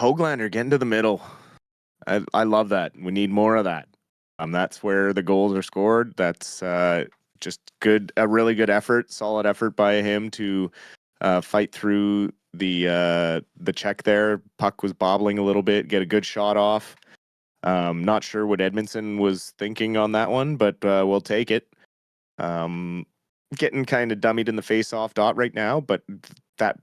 Höglander getting to the middle. I love that. We need more of that. That's where the goals are scored. That's just good. A really good effort, solid effort by him to fight through the check there. Puck was bobbling a little bit, get a good shot off. Not sure what Edmondson was thinking on that one, but we'll take it. Getting kind of dummied in the face-off dot right now, but that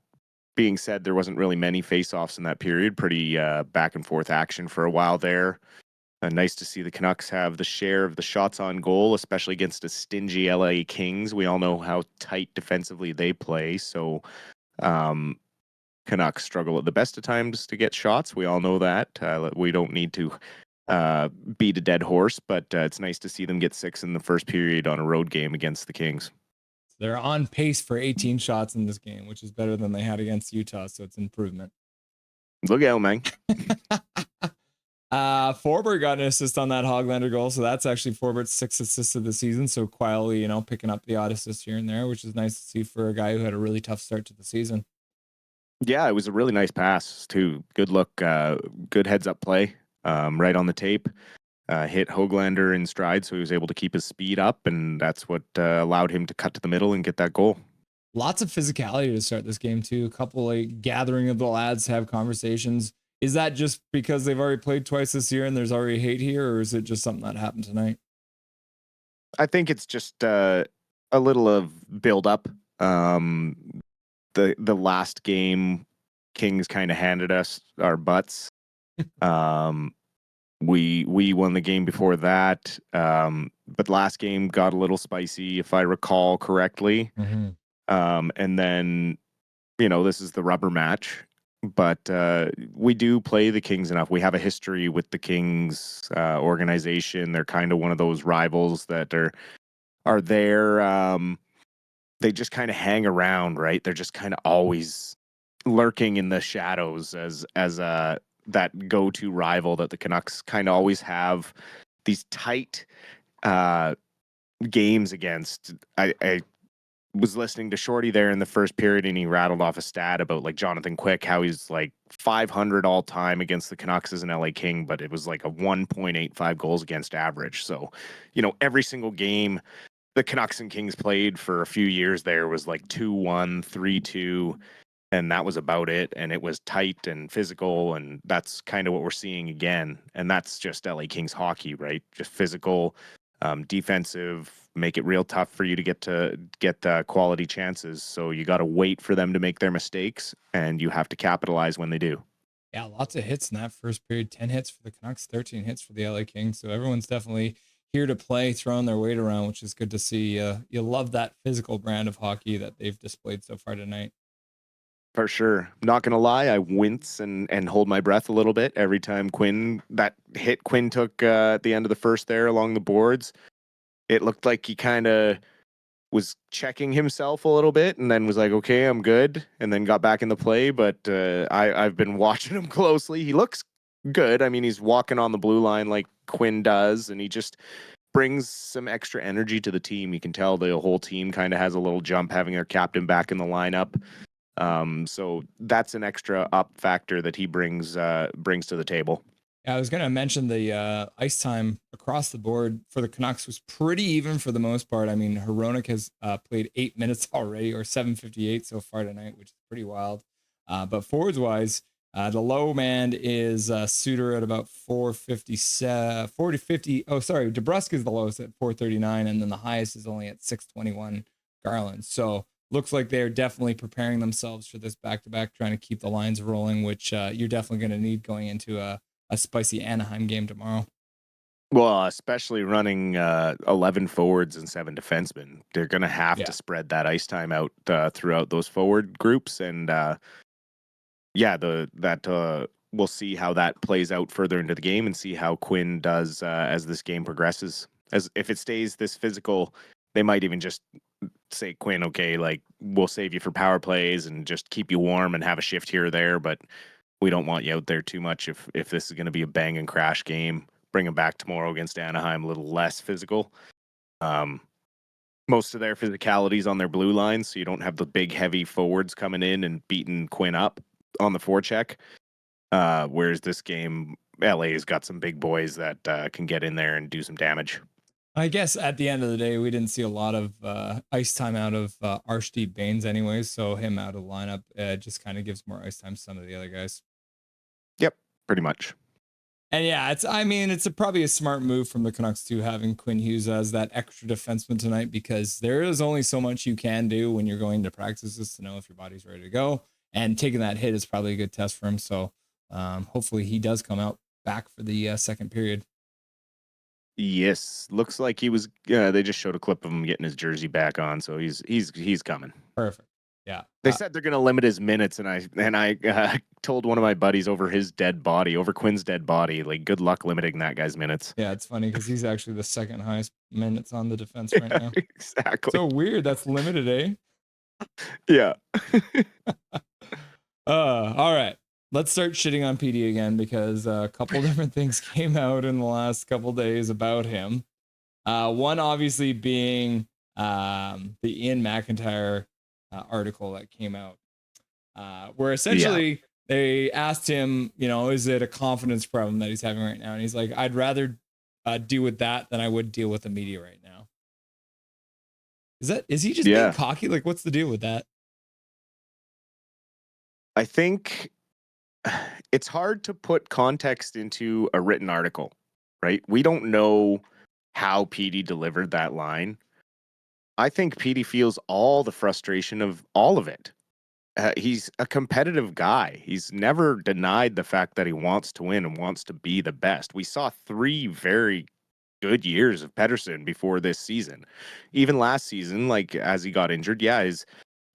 being said, there wasn't really many face-offs in that period. Pretty back and forth action for a while there. Nice to see the Canucks have the share of the shots on goal, especially against a stingy LA Kings. We all know how tight defensively they play, so Canucks struggle at the best of times to get shots. We all know that. We don't need to beat a dead horse, but it's nice to see them get 6 in the first period on a road game against the Kings. They're on pace for 18 shots in this game, which is better than they had against Utah, so it's improvement. Look out, man. Forbert got an assist on that Höglander goal, so that's actually Forbert's 6th assist of the season. So quietly, picking up the odd assist here and there, which is nice to see for a guy who had a really tough start to the season. Yeah, it was a really nice pass too. Good look, good heads up play, right on the tape. Hit Höglander in stride, so he was able to keep his speed up, and that's what allowed him to cut to the middle and get that goal. Lots of physicality to start this game too. A couple gathering of the lads to have conversations. Is that just because they've already played twice this year and there's already hate here, or is it just something that happened tonight? I think it's just a little of build up. The last game, Kings kind of handed us our butts. We won the game before that, but last game got a little spicy, if I recall correctly. Mm-hmm. And then, this is the rubber match. But we do play the Kings enough. We have a history with the Kings organization. They're kind of one of those rivals that are there. They just kind of hang around, right? They're just kind of always lurking in the shadows as that go-to rival that the Canucks kind of always have these tight games against. I was listening to Shorty there in the first period, and he rattled off a stat about like Jonathan Quick, how he's like 500 all time against the Canucks as an LA King, but it was like a 1.85 goals against average. So, every single game the Canucks and Kings played for a few years there was like 2-1, 3-2, and that was about it. And it was tight and physical, and that's kind of what we're seeing again. And that's just LA Kings hockey, right? Just physical, defensive, make it real tough for you to get quality chances. So you got to wait for them to make their mistakes, and you have to capitalize when they do. Yeah, lots of hits in that first period. 10 hits for the Canucks, 13 hits for the LA Kings. So everyone's definitely here to play, throwing their weight around, which is good to see. You love that physical brand of hockey that they've displayed so far tonight. For sure. Not going to lie, I wince and hold my breath a little bit every time that hit Quinn took at the end of the first there along the boards. It looked like he kind of was checking himself a little bit and then was like, okay, I'm good, and then got back in the play. But I've been watching him closely. He looks good. I mean, he's walking on the blue line like Quinn does, and he just brings some extra energy to the team. You can tell the whole team kind of has a little jump having their captain back in the lineup. So that's an extra up factor that he brings to the table. Yeah, I was going to mention the ice time across the board for the Canucks was pretty even for the most part. I mean, Hronek has played 8 minutes already, or 7:58 so far tonight, which is pretty wild. But forwards wise, the low man is Suter at about 4:57, 40-50. Oh, sorry, DeBrusk is the lowest at 4:39, and then the highest is only at 6:21. Garland. So looks like they're definitely preparing themselves for this back-to-back, trying to keep the lines rolling, which you're definitely going to need going into a spicy Anaheim game tomorrow. Well, especially running 11 forwards and 7 defensemen. They're going to have to spread that ice time out throughout those forward groups. And we'll see how that plays out further into the game and see how Quinn does as this game progresses. As if it stays this physical, they might even just say, Quinn, okay, like we'll save you for power plays and just keep you warm and have a shift here or there, but we don't want you out there too much if this is going to be a bang and crash game. Bring them back tomorrow against Anaheim a little less physical. Most of their physicalities on their blue line, so you don't have the big heavy forwards coming in and beating Quinn up on the forecheck. Whereas this game, LA's got some big boys that can get in there and do some damage. I guess at the end of the day, we didn't see a lot of ice time out of Arshdeep Baines anyways, so him out of the lineup just kind of gives more ice time to some of the other guys. Yep, pretty much. And yeah, it's probably a smart move from the Canucks too, having Quinn Hughes as that extra defenseman tonight, because there is only so much you can do when you're going to practices to know if your body's ready to go. And taking that hit is probably a good test for him. So hopefully he does come out back for the second period. Yes, looks like he was. They just showed a clip of him getting his jersey back on, so he's coming. Perfect. Yeah. They said they're going to limit his minutes, and I told one of my buddies over Quinn's dead body, like, good luck limiting that guy's minutes. Yeah, it's funny because he's actually the second highest minutes on the defense right now. Exactly. So weird. That's limited, eh? Yeah. All right. Let's start shitting on Petey again, because a couple different things came out in the last couple days about him. One obviously being the Ian McIntyre article that came out, where essentially they asked him, is it a confidence problem that he's having right now? And he's like, I'd rather deal with that than I would deal with the media right now. Is he just being cocky? Like, what's the deal with that? I think it's hard to put context into a written article, right? We don't know how Petey delivered that line. I think Petey feels all the frustration of all of it. He's a competitive guy. He's never denied the fact that he wants to win and wants to be the best. We saw 3 very good years of Pettersson before this season. Even last season, like, as he got injured, his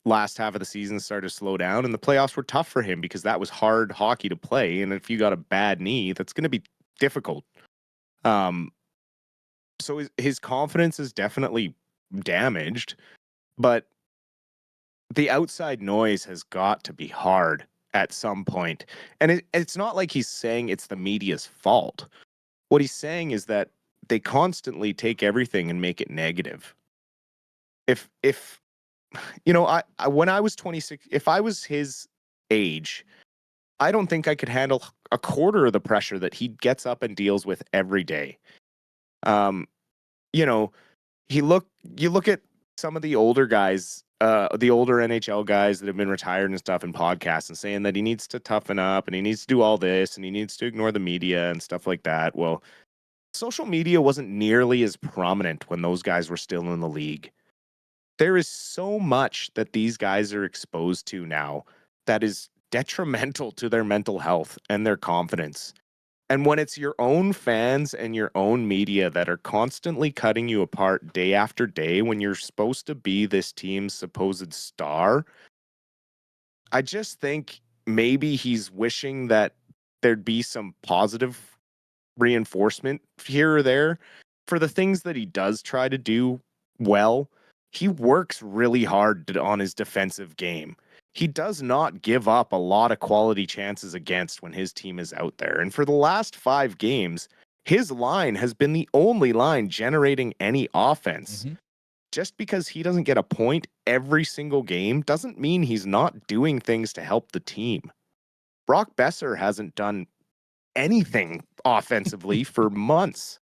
last half of the season started to slow down, and the playoffs were tough for him because that was hard hockey to play. And if you got a bad knee, that's going to be difficult. So his confidence is definitely damaged, but the outside noise has got to be hard at some point. And it's not like he's saying it's the media's fault. What he's saying is that they constantly take everything and make it negative. If when I was 26, if I was his age, I don't think I could handle a quarter of the pressure that he gets up and deals with every day. You look at some of the older guys, the older NHL guys that have been retired and stuff in podcasts, and saying that he needs to toughen up and he needs to do all this and he needs to ignore the media and stuff like that. Well, social media wasn't nearly as prominent when those guys were still in the league. There is so much that these guys are exposed to now that is detrimental to their mental health and their confidence. And when it's your own fans and your own media that are constantly cutting you apart day after day when you're supposed to be this team's supposed star, I just think maybe he's wishing that there'd be some positive reinforcement here or there for the things that he does try to do well. He works really hard on his defensive game. He does not give up a lot of quality chances against when his team is out there. And for the last 5 games, his line has been the only line generating any offense. Mm-hmm. Just because he doesn't get a point every single game doesn't mean he's not doing things to help the team. Brock Besser hasn't done anything offensively for months.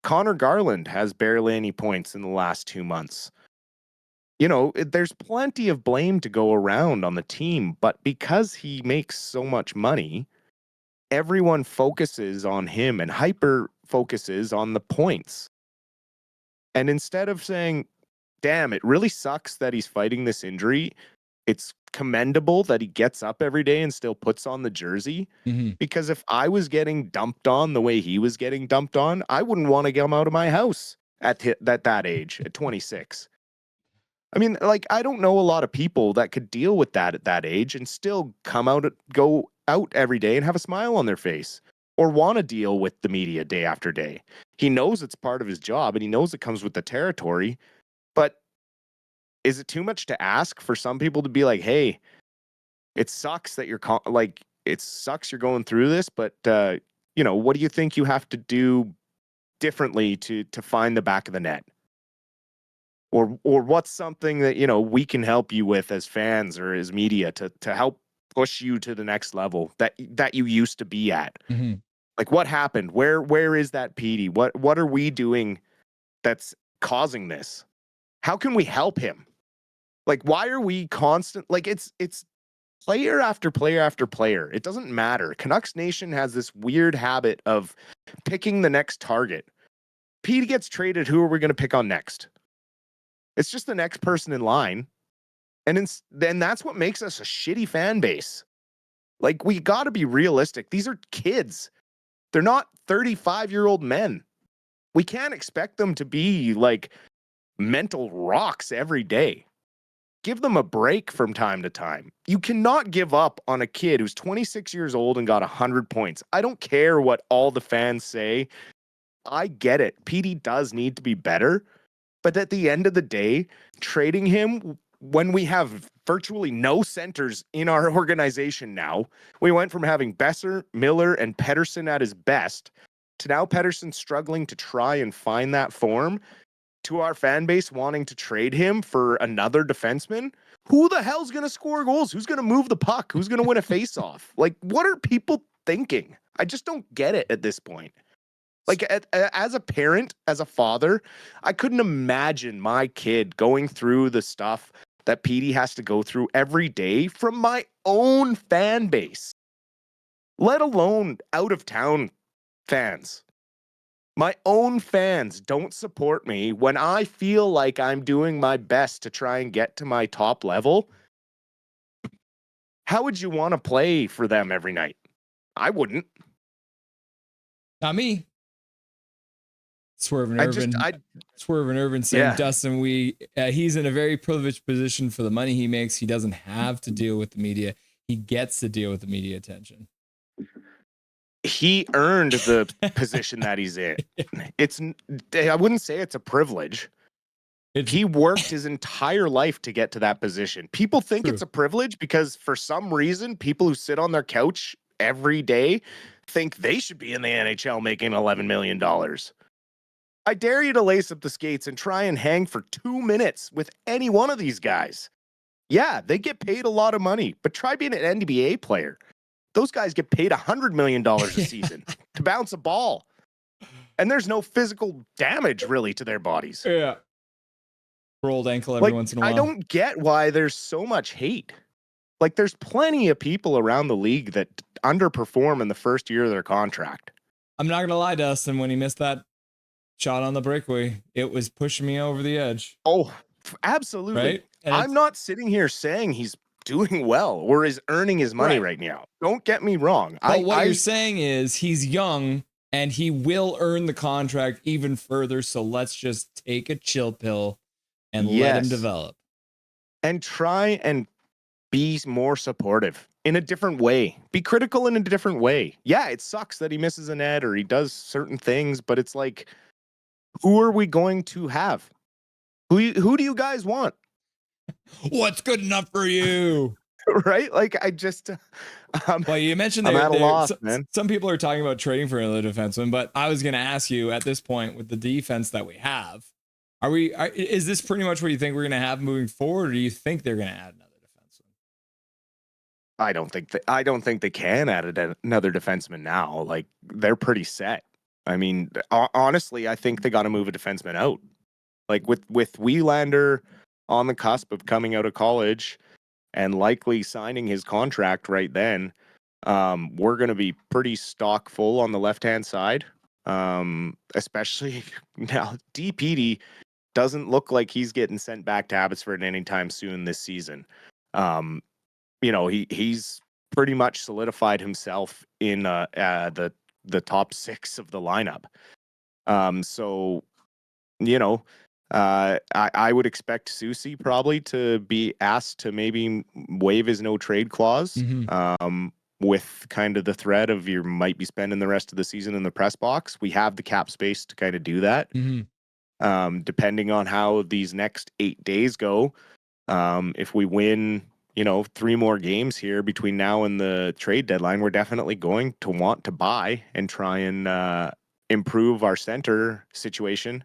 Connor Garland has barely any points in the last 2 months. There's plenty of blame to go around on the team, but because he makes so much money, everyone focuses on him and hyper focuses on the points. And instead of saying, damn, it really sucks that he's fighting this injury, it's commendable that he gets up every day and still puts on the jersey. Mm-hmm. Because if I was getting dumped on the way he was getting dumped on, I wouldn't want to come out of my house at that age, at 26. I mean, like, I don't know a lot of people that could deal with that at that age and still go out every day and have a smile on their face or want to deal with the media day after day. He knows it's part of his job and he knows it comes with the territory, but is it too much to ask for some people to be like, hey, it sucks that it sucks you're going through this, but what do you think you have to do differently to find the back of the net? Or what's something that, we can help you with as fans or as media to help push you to the next level that you used to be at. Mm-hmm. Like, what happened? Where is that Petey? What are we doing that's causing this? How can we help him? Like, why are we constant? Like, it's player after player after player. It doesn't matter. Canucks Nation has this weird habit of picking the next target. Petey gets traded. Who are we going to pick on next? It's just the next person in line. And then that's what makes us a shitty fan base. Like, we got to be realistic. These are kids. They're not 35-year-old men. We can't expect them to be like mental rocks every day. Give them a break from time to time. You cannot give up on a kid who's 26 years old and got 100 points. I don't care what all the fans say. I get it. Petey does need to be better. But at the end of the day, trading him when we have virtually no centers in our organization now, we went from having Besser, Miller, and Pettersson at his best to now Pettersson struggling to try and find that form, to our fan base wanting to trade him for another defenseman. Who the hell's going to score goals? Who's going to move the puck? Who's going to win a faceoff? Like, what are people thinking? I just don't get it at this point. Like, as a parent, as a father, I couldn't imagine my kid going through the stuff that Petey has to go through every day from my own fan base, let alone out of town fans. My own fans don't support me when I feel like I'm doing my best to try and get to my top level. How would you want to play for them every night? I wouldn't. Not me. Swerve and Irvin saying, yeah. Dustin, he's in a very privileged position for the money he makes. He doesn't have to deal with the media. He gets to deal with the media attention. He earned the position that he's in. I wouldn't say it's a privilege. He worked his entire life to get to that position. People think it's a privilege because for some reason, people who sit on their couch every day think they should be in the NHL making $11 million. I dare you to lace up the skates and try and hang for 2 minutes with any one of these guys. Yeah, they get paid a lot of money, but try being an NBA player. Those guys get paid $100 million a season to bounce a ball. And there's no physical damage really to their bodies. Yeah. Rolled ankle every once in a while. I don't get why there's so much hate. Like, there's plenty of people around the league that underperform in the first year of their contract. I'm not going to lie, Dustin, when he missed that shot on the breakaway, it was pushing me over the edge. Oh, absolutely. Right? I'm not sitting here saying he's doing well or is earning his money right now. Don't get me wrong. But what you're saying is he's young and he will earn the contract even further. So let's just take a chill pill and let him develop. And try and be more supportive in a different way. Be critical in a different way. Yeah, it sucks that he misses a net or he does certain things, but it's like, who are we going to have? Who do you guys want? What's good enough for you? Right? Like, I just... well, you mentioned I'm at a loss, man. Some people are talking about trading for another defenseman, but I was going to ask you at this point with the defense that we have, is this pretty much what you think we're going to have moving forward, or do you think they're going to add another defenseman? I don't think they can add another defenseman now. Like, they're pretty set. I mean, honestly, I think they got to move a defenseman out. Like, with Wielander on the cusp of coming out of college and likely signing his contract right then, we're going to be pretty stock full on the left-hand side. Especially now, Petey doesn't look like he's getting sent back to Abbotsford anytime soon this season. He's pretty much solidified himself in the top 6 of the lineup. I would expect Susie probably to be asked to maybe waive his no trade clause, with kind of the threat of you might be spending the rest of the season in the press box. We have the cap space to kind of do that. Depending on how these next 8 days go, if we win, 3 more games here between now and the trade deadline, we're definitely going to want to buy and try and improve our center situation.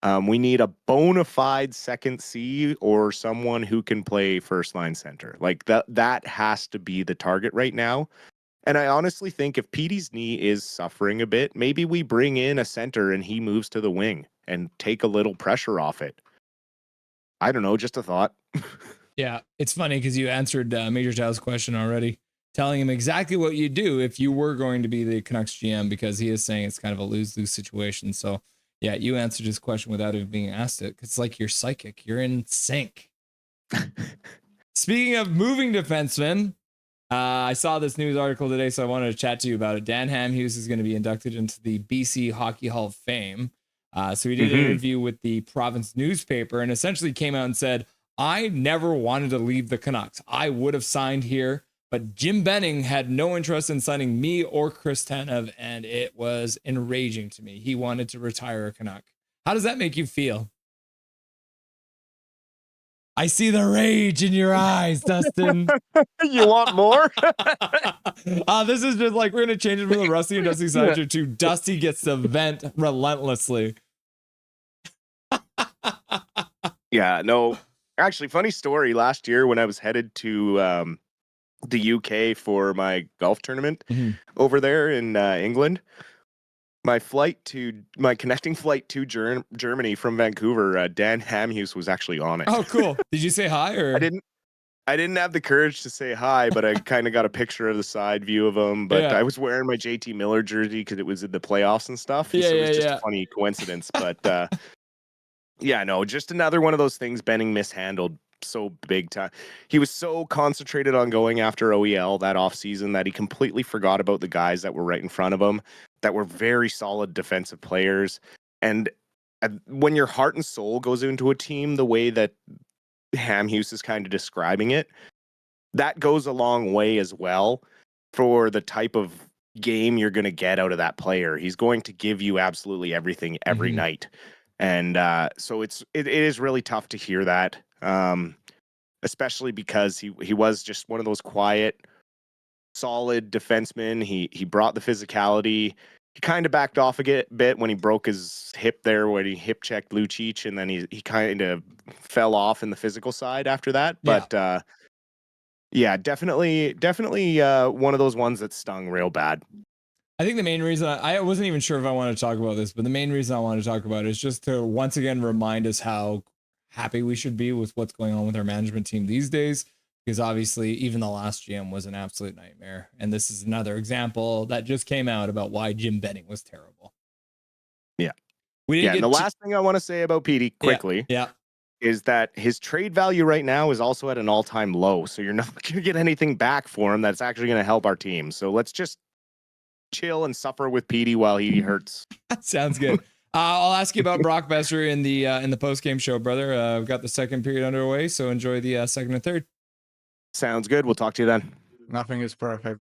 We need a bona fide second C or someone who can play first line center. Like that has to be the target right now. And I honestly think if Petey's knee is suffering a bit, maybe we bring in a center and he moves to the wing and take a little pressure off it. I don't know, just a thought. Yeah, it's funny because you answered Major Child's question already, telling him exactly what you'd do if you were going to be the Canucks GM, because he is saying it's kind of a lose-lose situation. So yeah, you answered his question without even being asked it. It's like you're psychic. You're in sync. Speaking of moving defensemen, I saw this news article today, so I wanted to chat to you about it. Dan Hamhuis is going to be inducted into the BC Hockey Hall of Fame. So he did an interview with the province newspaper and essentially came out and said, I never wanted to leave the Canucks. I would have signed here, but Jim Benning had no interest in signing me or Chris Tanev, and it was enraging to me. He wanted to retire a Canuck. How does that make you feel? I see the rage in your eyes, Dustin. You want more? This is just like, we're going to change it from the Rusty and Dusty Sideshow to Dusty gets to vent relentlessly. Yeah, no. Actually, funny story. Last year when I was headed to the UK for my golf tournament over there in England, my connecting flight to Germany from Vancouver, Dan Hamhuis was actually on it. Oh, cool. Did you say hi? Or I didn't have the courage to say hi, but I kind of got a picture of the side view of him. But I was wearing my JT Miller jersey because it was in the playoffs and stuff. So it was just a funny coincidence. But yeah, no, just another one of those things Benning mishandled so big time. He was so concentrated on going after OEL that offseason that he completely forgot about the guys that were right in front of him, that were very solid defensive players. And when your heart and soul goes into a team the way that Hamhuis is kind of describing it, that goes a long way as well for the type of game you're going to get out of that player. He's going to give you absolutely everything every night. And so it is really tough to hear that, especially because he was just one of those quiet, solid defensemen. He brought the physicality. He kind of backed off a bit when he broke his hip there, when he hip checked Lucic, and then he kind of fell off in the physical side after that. But yeah, definitely one of those ones that stung real bad. I think the main reason I wasn't even sure if I wanted to talk about this, but the main reason I wanted to talk about it is just to once again remind us how happy we should be with what's going on with our management team these days. Because obviously even the last GM was an absolute nightmare. And this is another example that just came out about why Jim Benning was terrible. Yeah. And the last thing I want to say about Petey quickly is that his trade value right now is also at an all-time low. So you're not going to get anything back for him that's actually going to help our team. So let's just chill and suffer with Petey while he hurts. Sounds good. I'll ask you about Brock Besser in the post-game show, brother. We've got the second period underway, so enjoy the second and third. Sounds good. We'll talk to you then. Nothing is perfect.